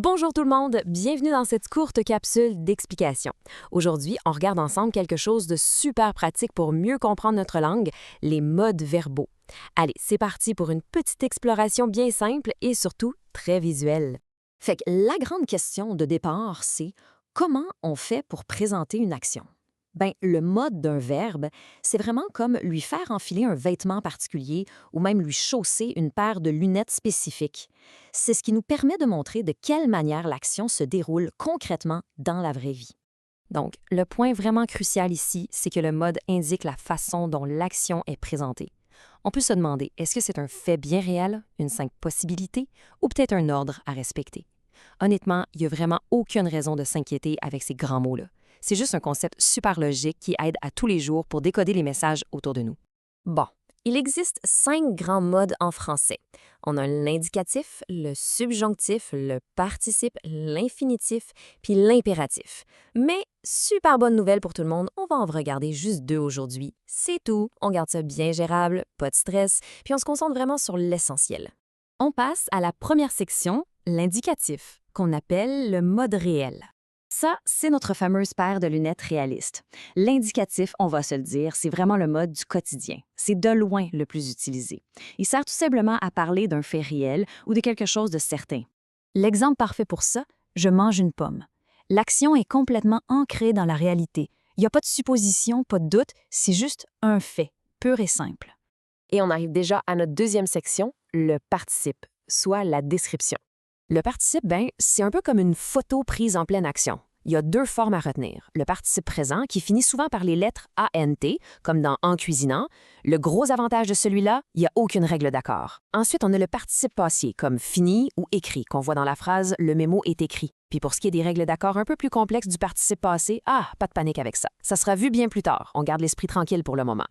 Bonjour tout le monde, bienvenue dans cette courte capsule d'explication. Aujourd'hui, on regarde ensemble quelque chose de super pratique pour mieux comprendre notre langue, les modes verbaux. Allez, c'est parti pour une petite exploration bien simple et surtout très visuelle. Fait que la grande question de départ, c'est comment on fait pour présenter une action? Ben, le mode d'un verbe, c'est vraiment comme lui faire enfiler un vêtement particulier ou même lui chausser une paire de lunettes spécifiques. C'est ce qui nous permet de montrer de quelle manière l'action se déroule concrètement dans la vraie vie. Donc, le point vraiment crucial ici, c'est que le mode indique la façon dont l'action est présentée. On peut se demander, est-ce que c'est un fait bien réel, une simple possibilité, ou peut-être un ordre à respecter? Honnêtement, il n'y a vraiment aucune raison de s'inquiéter avec ces grands mots-là. C'est juste un concept super logique qui aide à tous les jours pour décoder les messages autour de nous. Bon, il existe 5 grands modes en français. On a l'indicatif, le subjonctif, le participe, l'infinitif, puis l'impératif. Mais, super bonne nouvelle pour tout le monde, on va en regarder juste 2 aujourd'hui. C'est tout, on garde ça bien gérable, pas de stress, puis on se concentre vraiment sur l'essentiel. On passe à la première section, l'indicatif, qu'on appelle le mode réel. Ça, c'est notre fameuse paire de lunettes réalistes. L'indicatif, on va se le dire, c'est vraiment le mode du quotidien. C'est de loin le plus utilisé. Il sert tout simplement à parler d'un fait réel ou de quelque chose de certain. L'exemple parfait pour ça, je mange une pomme. L'action est complètement ancrée dans la réalité. Il n'y a pas de supposition, pas de doute, c'est juste un fait, pur et simple. Et on arrive déjà à notre deuxième section, le participe, soit la description. Le participe, c'est un peu comme une photo prise en pleine action. Il y a 2 formes à retenir. Le participe présent, qui finit souvent par les lettres ANT, comme dans en cuisinant. Le gros avantage de celui-là, il n'y a aucune règle d'accord. Ensuite, on a le participe passé, comme fini ou écrit, qu'on voit dans la phrase « le mémo est écrit ». Puis pour ce qui est des règles d'accord un peu plus complexes du participe passé, pas de panique avec ça. Ça sera vu bien plus tard. On garde l'esprit tranquille pour le moment.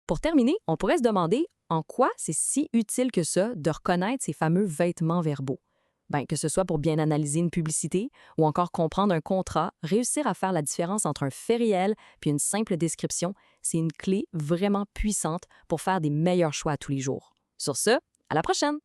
Pour terminer, on pourrait se demander en quoi c'est si utile que ça de reconnaître ces fameux vêtements verbaux. Que ce soit pour bien analyser une publicité ou encore comprendre un contrat, réussir à faire la différence entre un fait réel puis une simple description, c'est une clé vraiment puissante pour faire des meilleurs choix à tous les jours. Sur ce, à la prochaine!